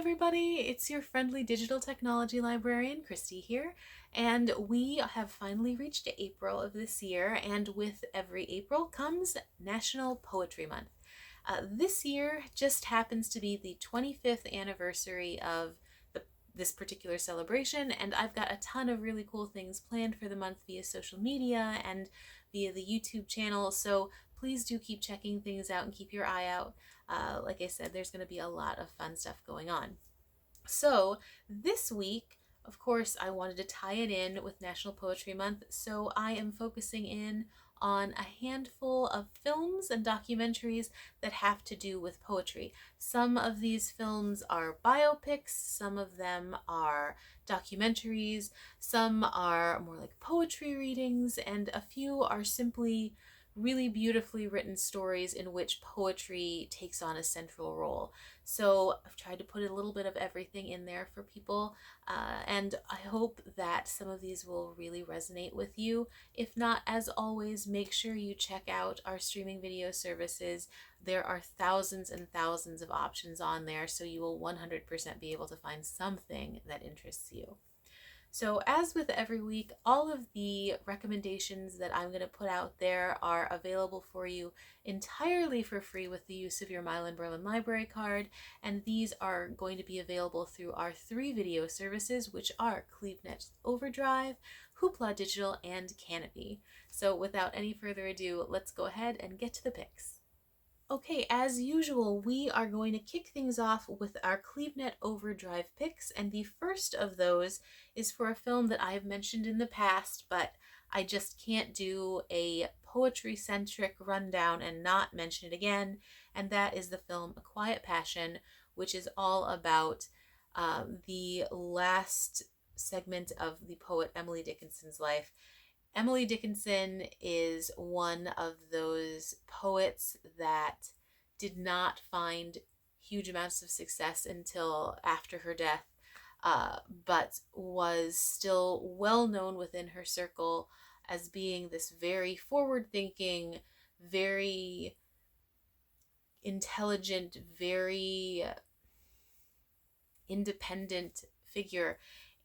everybody, it's your friendly digital technology librarian, Christy here, and we have finally reached April of this year, and with every April comes National Poetry Month. This year just happens to be the 25th anniversary of this particular celebration, and I've got a ton of really cool things planned for the month via social media and via the YouTube channel, so please do keep checking things out and keep your eye out. Like I said, there's going to be a lot of fun stuff going on. So this week, of course, I wanted to tie it in with National Poetry Month, so I am focusing in on a handful of films and documentaries that have to do with poetry. Some of these films are biopics, some of them are documentaries, some are more like poetry readings, and a few are simply really beautifully written stories in which poetry takes on a central role. So I've tried to put a little bit of everything in there for people, and I hope that some of these will really resonate with you. If not, as always, make sure you check out our streaming video services. There are thousands and thousands of options on there, so you will 100% be able to find something that interests you. So as with every week, all of the recommendations that I'm going to put out there are available for you entirely for free with the use of your Milan-Berlin library card, and these are going to be available through our 3 video services, which are CleveNet Overdrive, Hoopla Digital, and Canopy. So without any further ado, let's go ahead and get to the picks. Okay, as usual, we are going to kick things off with our CleveNet Overdrive picks, and the first of those is for a film that I've mentioned in the past, but I just can't do a poetry-centric rundown and not mention it again, and that is the film A Quiet Passion, which is all about the last segment of the poet Emily Dickinson's life. Emily Dickinson is one of those poets that did not find huge amounts of success until after her death, but was still well known within her circle as being this very forward-thinking, very intelligent, very independent figure.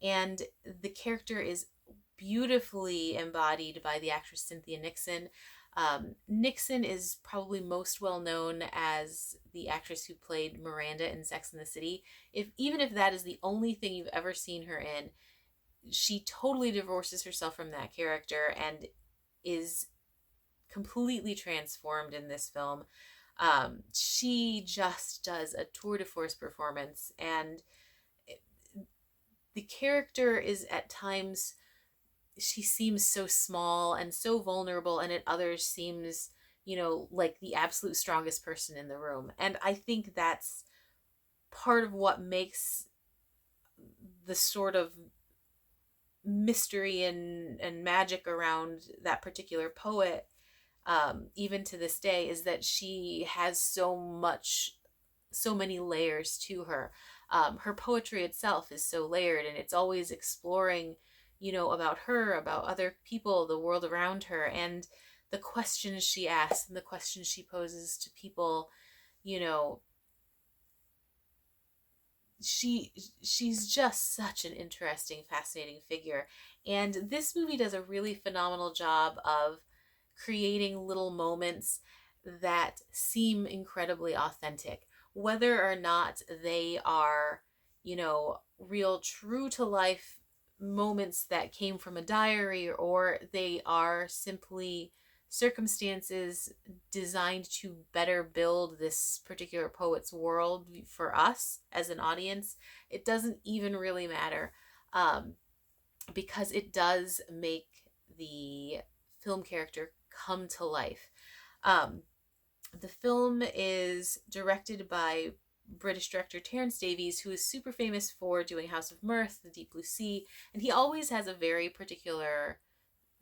And the character is beautifully embodied by the actress Cynthia Nixon. Nixon is probably most well known as the actress who played Miranda in Sex and the City. Even if that is the only thing you've ever seen her in, she totally divorces herself from that character and is completely transformed in this film. She just does a tour de force performance, and the character is at times, she seems so small and so vulnerable, and at others seems, like the absolute strongest person in the room. And I think that's part of what makes the sort of mystery and magic around that particular poet, even to this day, is that she has so many layers to her. Her poetry itself is so layered, and it's always exploring about her, about other people, the world around her, and the questions she asks and the questions she poses to people. She's just such an interesting, fascinating figure. And this movie does a really phenomenal job of creating little moments that seem incredibly authentic, whether or not they are, real true to life moments that came from a diary, or they are simply circumstances designed to better build this particular poet's world for us as an audience. It doesn't even really matter, because it does make the film character come to life. The film is directed by British director Terence Davies, who is super famous for doing House of Mirth, The Deep Blue Sea, and he always has a very particular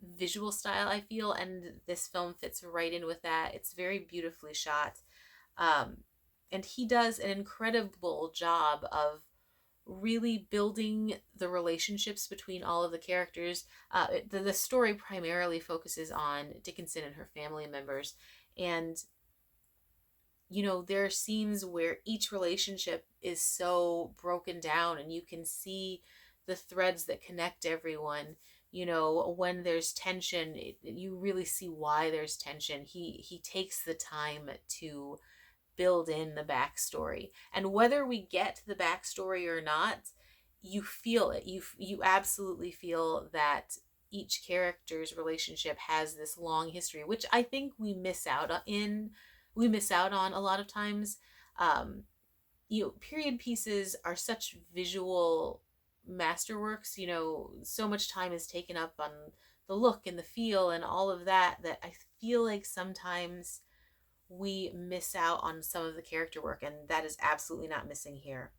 visual style, I feel, and this film fits right in with that. It's very beautifully shot, and he does an incredible job of really building the relationships between all of the characters. The story primarily focuses on Dickinson and her family members, and there are scenes where each relationship is so broken down, and you can see the threads that connect everyone. When there's tension, you really see why there's tension. He takes the time to build in the backstory, and whether we get the backstory or not, you feel it. You absolutely feel that each character's relationship has this long history, which I think we miss out on a lot of times. um Period pieces are such visual masterworks. So much time is taken up on the look and the feel and all of that, that I feel like sometimes we miss out on some of the character work, and that is absolutely not missing here.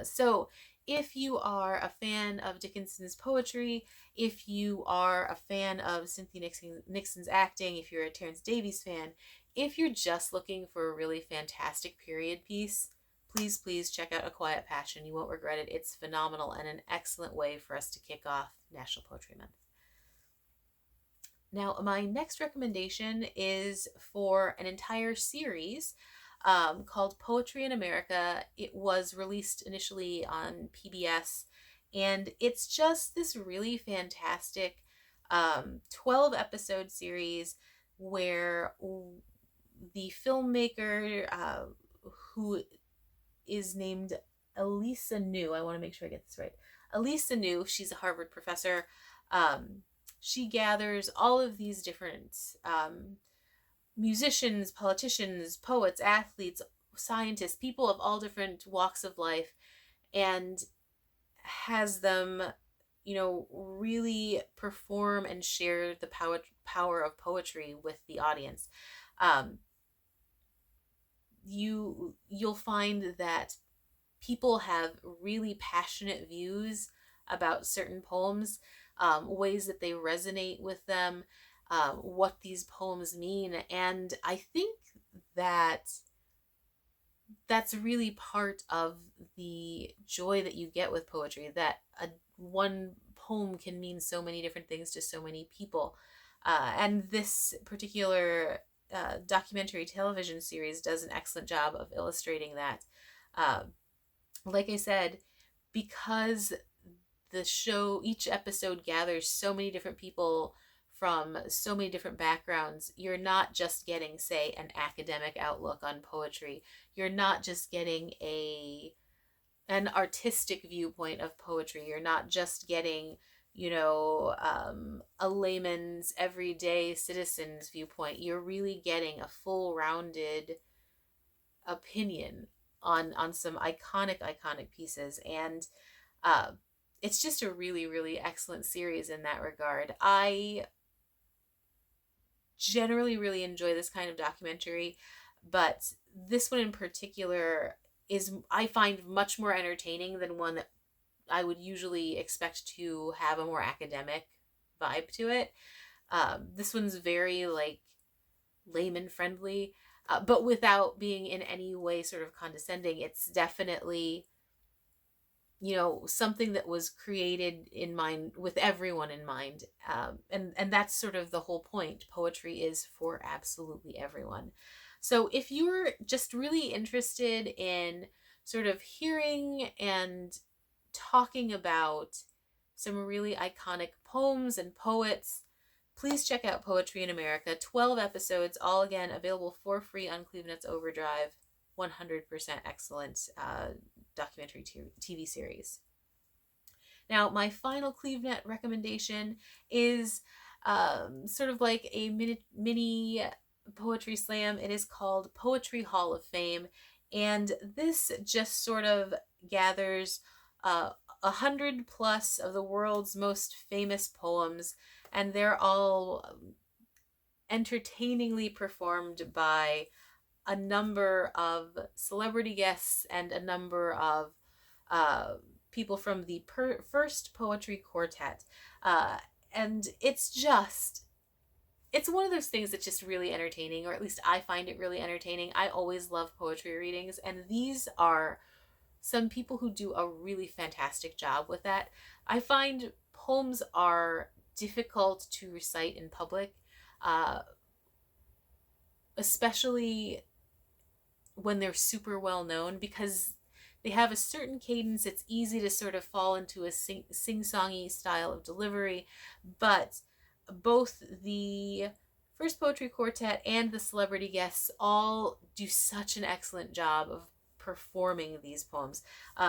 So, if you are a fan of Dickinson's poetry, if you are a fan of Cynthia Nixon's acting, if you're a Terence Davies fan, if you're just looking for a really fantastic period piece, please, please check out A Quiet Passion. You won't regret it. It's phenomenal and an excellent way for us to kick off National Poetry Month. Now, my next recommendation is for an entire series called Poetry in America. It was released initially on PBS, and it's just this really fantastic 12 episode series where the filmmaker, who is named Elisa New, I want to make sure I get this right. Elisa New, she's a Harvard professor. She gathers all of these different musicians, politicians, poets, athletes, scientists, people of all different walks of life, and has them, really perform and share the power of poetry with the audience. You'll find that people have really passionate views about certain poems, ways that they resonate with them, what these poems mean. And I think that that's really part of the joy that you get with poetry, that one poem can mean so many different things to so many people. And this particular documentary television series does an excellent job of illustrating that. Like I said, because the show, each episode gathers so many different people from so many different backgrounds, you're not just getting, say, an academic outlook on poetry. You're not just getting an artistic viewpoint of poetry. You're not just getting, a layman's everyday citizen's viewpoint. You're really getting a full rounded opinion on some iconic pieces. And it's just a really, really excellent series in that regard. I generally really enjoy this kind of documentary, but this one in particular I find much more entertaining than one that I would usually expect to have a more academic vibe to it. This one's very layman friendly, but without being in any way sort of condescending. It's definitely, something that was created in mind, with everyone in mind. And that's sort of the whole point. Poetry is for absolutely everyone. So if you're just really interested in sort of hearing and talking about some really iconic poems and poets, please check out Poetry in America. 12 episodes, all again available for free on CleveNet's Overdrive. 100% excellent documentary TV series. Now, my final CleveNet recommendation is sort of like a mini poetry slam. It is called Poetry Hall of Fame, and this just sort of gathers 100 plus of the world's most famous poems, and they're all entertainingly performed by a number of celebrity guests and a number of people from the first poetry quartet. And it's one of those things that's just really entertaining, or at least I find it really entertaining. I always love poetry readings, and these are some people who do a really fantastic job with that. I find poems are difficult to recite in public, especially when they're super well known, because they have a certain cadence. It's easy to sort of fall into a sing-songy style of delivery, but both the First Poetry Quartet and the celebrity guests all do such an excellent job of performing these poems.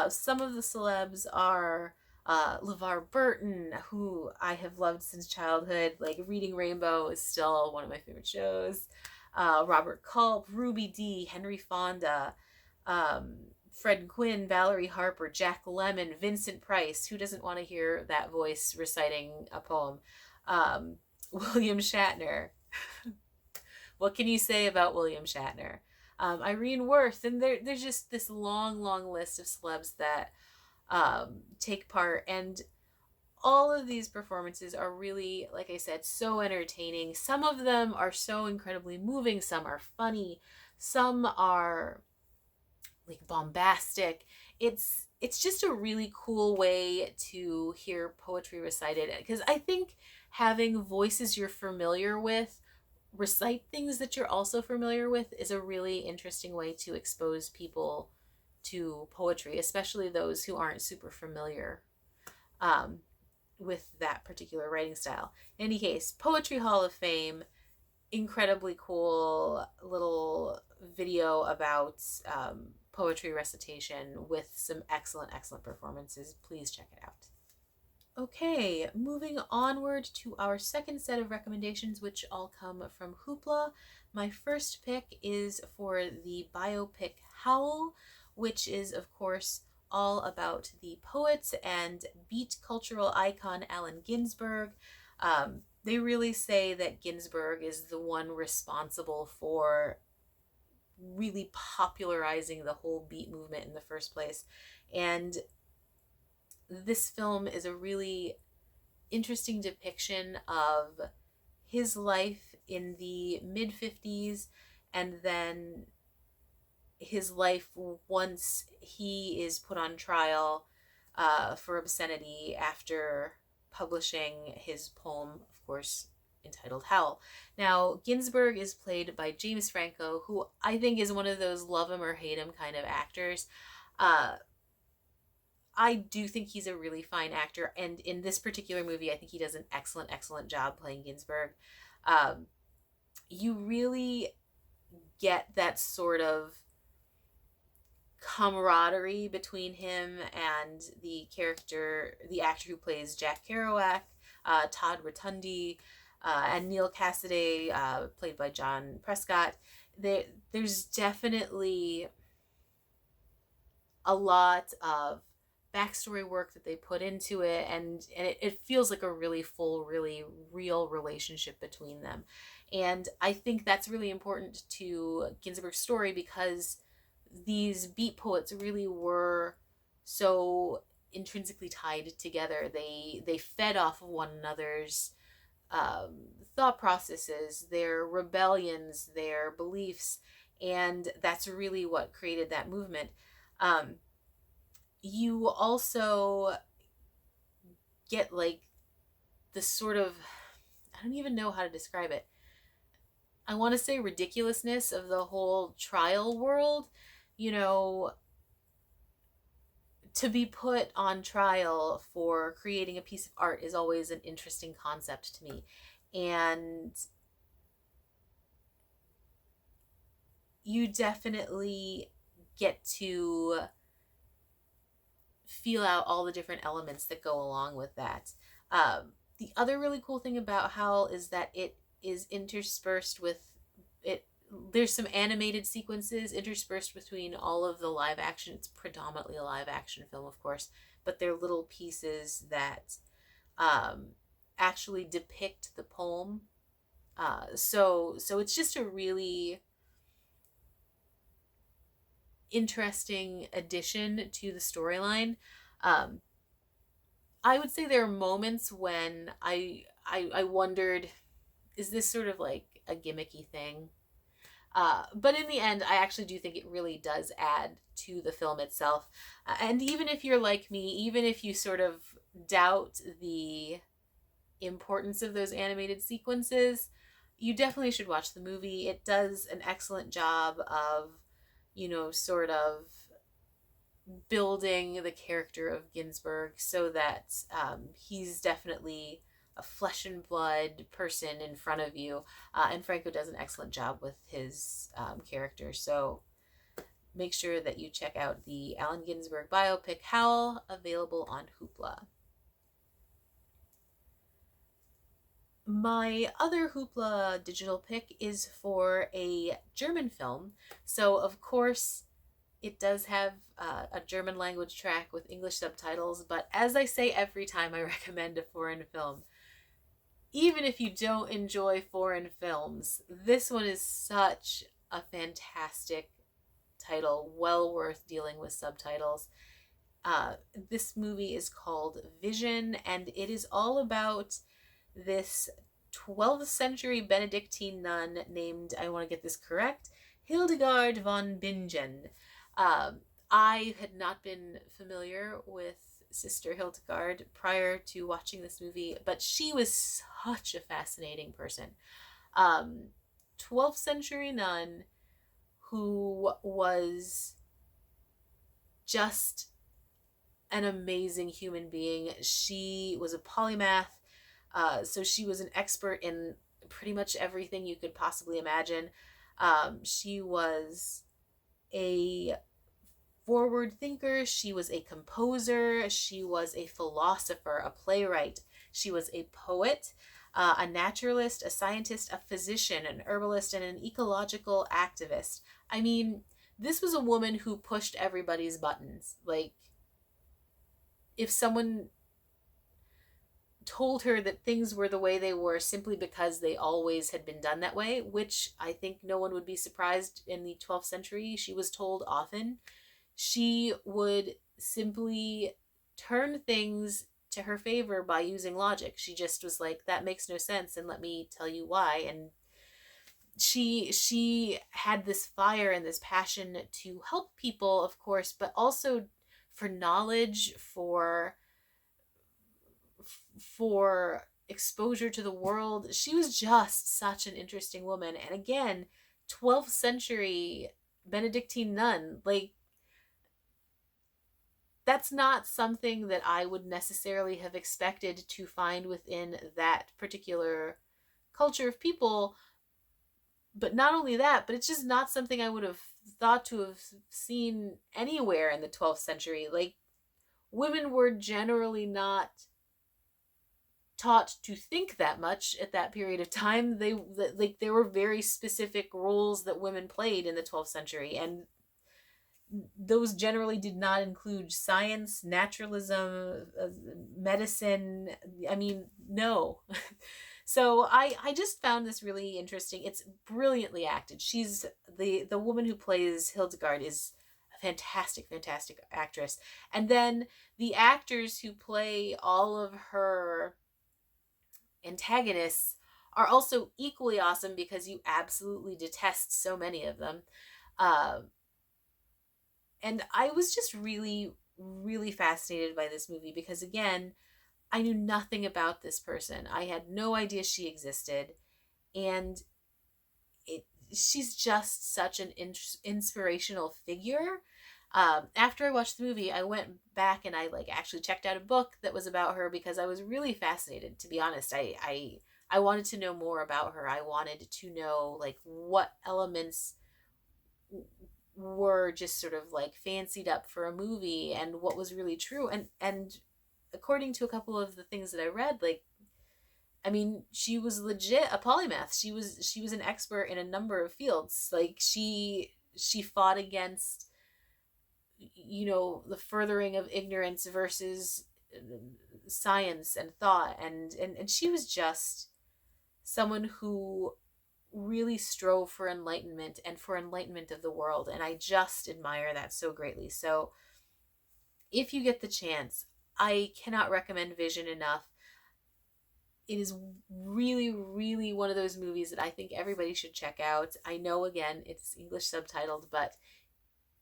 Some of the celebs are LeVar Burton, who I have loved since childhood. Like, Reading Rainbow is still one of my favorite shows. Robert Culp, Ruby Dee, Henry Fonda, Fred Gwynne, Valerie Harper, Jack Lemmon, Vincent Price. Who doesn't want to hear that voice reciting a poem? William Shatner. What can you say about William Shatner? Irene Worth, and there's just this long, long list of celebs that take part, and all of these performances are really, like I said, so entertaining. Some of them are so incredibly moving, some are funny, some are like bombastic. It's just a really cool way to hear poetry recited, because I think having voices you're familiar with recite things that you're also familiar with is a really interesting way to expose people to poetry, especially those who aren't super familiar with that particular writing style. In any case, Poetry Hall of Fame, incredibly cool little video about poetry recitation with some excellent, excellent performances. Please check it out. Okay, moving onward to our second set of recommendations, which all come from Hoopla. My first pick is for the biopic Howl, which is, of course, all about the poet and beat cultural icon Allen Ginsberg. They really say that Ginsberg is the one responsible for really popularizing the whole beat movement in the first place. And this film is a really interesting depiction of his life in the mid-50s, and then his life once he is put on trial for obscenity after publishing his poem, of course, entitled Howl. Now, Ginsberg is played by James Franco, who I think is one of those love him or hate him kind of actors. I do think he's a really fine actor, and in this particular movie, I think he does an excellent, excellent job playing Ginsberg. You really get that sort of camaraderie between him and the actor who plays Jack Kerouac, Todd Rotundi, and Neil Cassidy, played by John Prescott. There's definitely a lot of backstory work that they put into it, and it feels like a really full, really real relationship between them. And I think that's really important to Ginsberg's story, because these beat poets really were so intrinsically tied together. They fed off of one another's thought processes, their rebellions, their beliefs, and that's really what created that movement. You also get like this sort of, I don't even know how to describe it. I want to say ridiculousness of the whole trial world. You know, to be put on trial for creating a piece of art is always an interesting concept to me. And you definitely get to feel out all the different elements that go along with that. The other really cool thing about Howl is that it is interspersed with it. There's some animated sequences interspersed between all of the live action. It's predominantly a live action film, of course, but they're little pieces that actually depict the poem. So it's just a really interesting addition to the storyline. I would say there are moments when I wondered, is this sort of like a gimmicky thing? But in the end, I actually do think it really does add to the film itself. And even if you're like me, even if you sort of doubt the importance of those animated sequences, you definitely should watch the movie. It does an excellent job of sort of building the character of Ginsberg so that he's definitely a flesh and blood person in front of you. And Franco does an excellent job with his character. So make sure that you check out the Allen Ginsberg biopic Howl, available on Hoopla. My other Hoopla digital pick is for a German film. So, of course, it does have a German language track with English subtitles, but as I say every time I recommend a foreign film, even if you don't enjoy foreign films, this one is such a fantastic title, well worth dealing with subtitles. This movie is called Vision, and it is all about this 12th century Benedictine nun named, I want to get this correct, Hildegard von Bingen. I had not been familiar with Sister Hildegard prior to watching this movie, but she was such a fascinating person. 12th century nun who was just an amazing human being. She was a polymath, so she was an expert in pretty much everything you could possibly imagine. She was a forward thinker, she was a composer, she was a philosopher, a playwright, she was a poet, a naturalist, a scientist, a physician, an herbalist, and an ecological activist. I mean, this was a woman who pushed everybody's buttons. Like, if someone told her that things were the way they were simply because they always had been done that way, which I think no one would be surprised in the 12th century, she was told often, she would simply turn things to her favor by using logic. She just was like, that makes no sense, and let me tell you why. And she had this fire and this passion to help people, of course, but also for knowledge, for exposure to the world. She was just such an interesting woman. And again, 12th century Benedictine nun, like, that's not something that I would necessarily have expected to find within that particular culture of people. But not only that, but it's just not something I would have thought to have seen anywhere in the 12th century. Like, women were generally not taught to think that much at that period of time. There were very specific roles that women played in the 12th century, and those generally did not include science, naturalism, medicine. I mean, no. So I just found this really interesting. It's brilliantly acted. She's the woman who plays Hildegard is a fantastic, fantastic actress. And then the actors who play all of her antagonists are also equally awesome because you absolutely detest so many of them. And I was just really, really fascinated by this movie because, again, I knew nothing about this person. I had no idea she existed. And she's just such an inspirational figure. After I watched the movie, I went back and I actually checked out a book that was about her because I was really fascinated, to be honest. I wanted to know more about her. I wanted to know what elements were just sort of fancied up for a movie and what was really true. And according to a couple of the things that I read, I mean, she was legit a polymath. She was an expert in a number of fields. She fought against the furthering of ignorance versus science and thought, and she was just someone who really strove for enlightenment and for enlightenment of the world, and I just admire that so greatly. So if you get the chance, I cannot recommend Vision enough. It is really, really one of those movies that I think everybody should check out. I know, again, it's English subtitled, but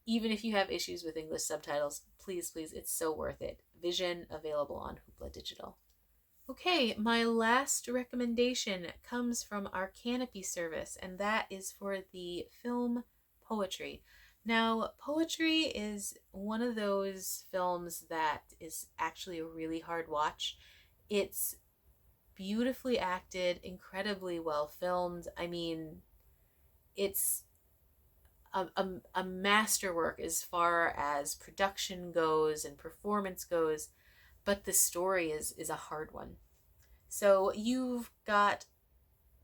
even if you have issues with English subtitles, please, please, it's so worth it. Vision, available on Hoopla Digital. Okay, my last recommendation comes from our Canopy service, and that is for the film Poetry. Now, poetry is one of those films that is actually a really hard watch. It's beautifully acted, incredibly well filmed. I mean, it's a masterwork as far as production goes and performance goes, but the story is a hard one. So you've got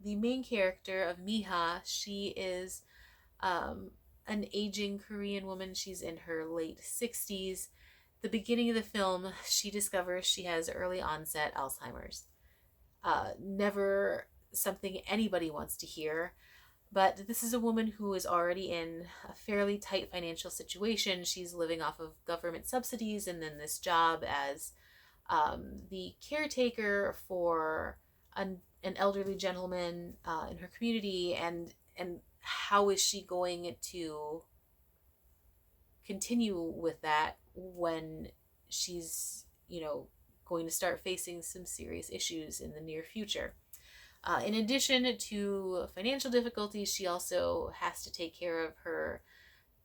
the main character of Miha. She is um, an aging Korean woman. She's in her late 60s. The beginning of the film, she discovers she has early onset Alzheimer's. Never something anybody wants to hear. But this is a woman who is already in a fairly tight financial situation. She's living off of government subsidies and then this job as the caretaker for an elderly gentleman in her community. And how is she going to continue with that when she's, going to start facing some serious issues in the near future? In addition to financial difficulties, she also has to take care of her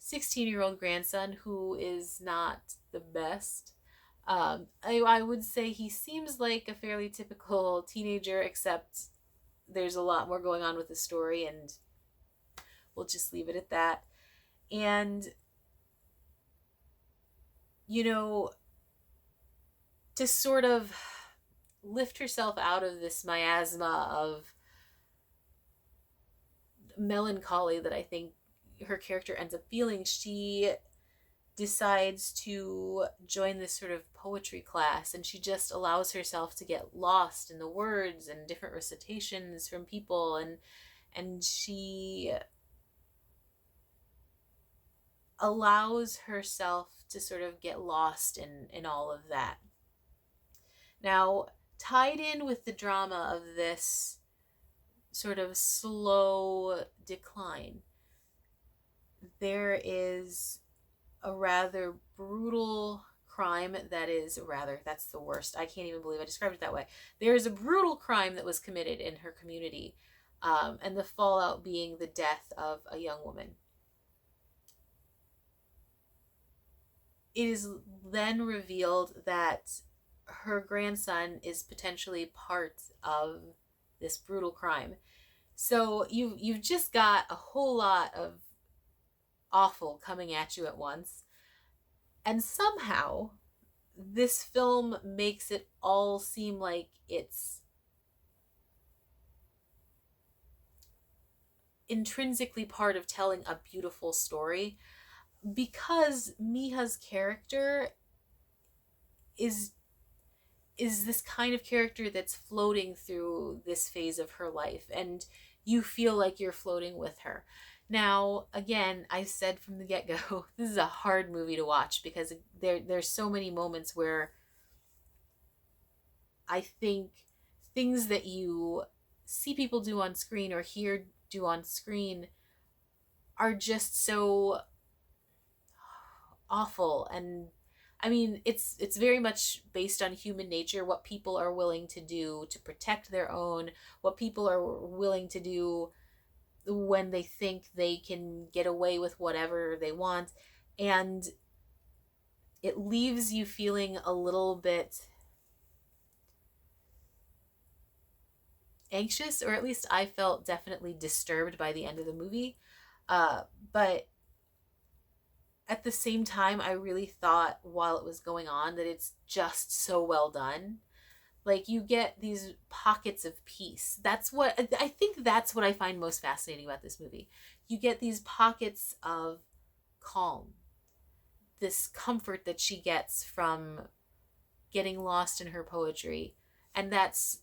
16-year-old grandson, who is not the best. I would say he seems like a fairly typical teenager, except there's a lot more going on with the story, and we'll just leave it at that. And, you know, to sort of lift herself out of this miasma of melancholy that I think her character ends up feeling, she decides to join this sort of poetry class, and she just allows herself to get lost in the words and different recitations from people, and she allows herself to sort of get lost in all of that. Now, tied in with the drama of this sort of slow decline, there is a rather brutal crime that's the worst. I can't even believe I described it that way. There is a brutal crime that was committed in her community, and the fallout being the death of a young woman. It is then revealed that her grandson is potentially part of this brutal crime. So you've just got a whole lot of awful coming at you at once. And somehow this film makes it all seem like it's intrinsically part of telling a beautiful story, because Miha's character is this kind of character that's floating through this phase of her life, and you feel like you're floating with her. Now, again, I said from the get-go, this is a hard movie to watch because there's so many moments where I think things that you see people do on screen or hear do on screen are just so awful. And I mean, it's very much based on human nature, what people are willing to do to protect their own, what people are willing to do when they think they can get away with whatever they want. And it leaves you feeling a little bit anxious, or at least I felt definitely disturbed by the end of the movie. But at the same time, I really thought while it was going on that it's just so well done. Like, you get these pockets of peace. I think that's what I find most fascinating about this movie. You get these pockets of calm, this comfort that she gets from getting lost in her poetry. And that's,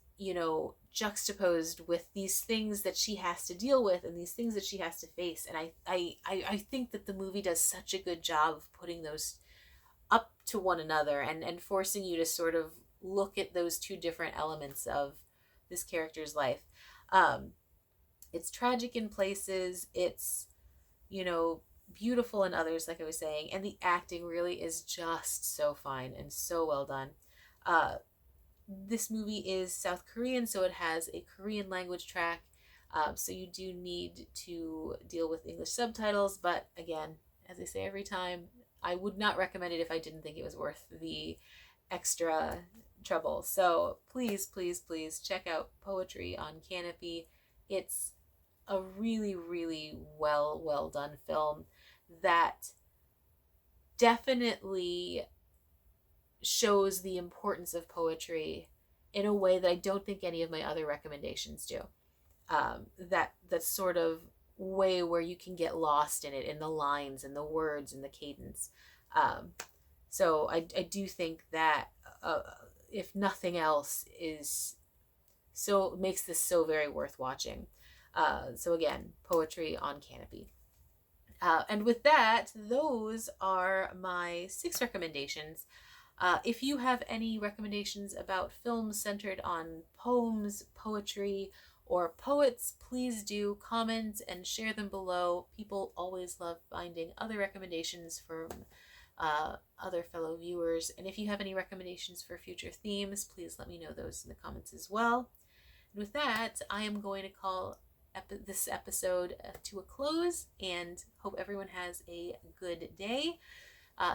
juxtaposed with these things that she has to deal with and these things that she has to face. And I think that the movie does such a good job of putting those up to one another and forcing you to sort of look at those two different elements of this character's life. It's tragic in places, it's, beautiful in others, like I was saying, and the acting really is just so fine and so well done. This movie is South Korean, so it has a Korean language track. So you do need to deal with English subtitles, but again, as I say every time, I would not recommend it if I didn't think it was worth the extra trouble. So please, please, please check out Poetry on Canopy. It's a really, really well done film that definitely shows the importance of poetry in a way that I don't think any of my other recommendations do. That sort of way where you can get lost in it, in the lines and the words and the cadence. So I do think that if nothing else is so makes this so very worth watching. So again, Poetry on Canopy. And with that, those are my 6 recommendations. If you have any recommendations about films centered on poems, poetry, or poets, please do comment and share them below. People always love finding other recommendations from other fellow viewers. And if you have any recommendations for future themes, please let me know those in the comments as well. And with that, I am going to call this episode to a close and hope everyone has a good day.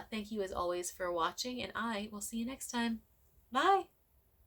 Thank you as always for watching, and I will see you next time. Bye!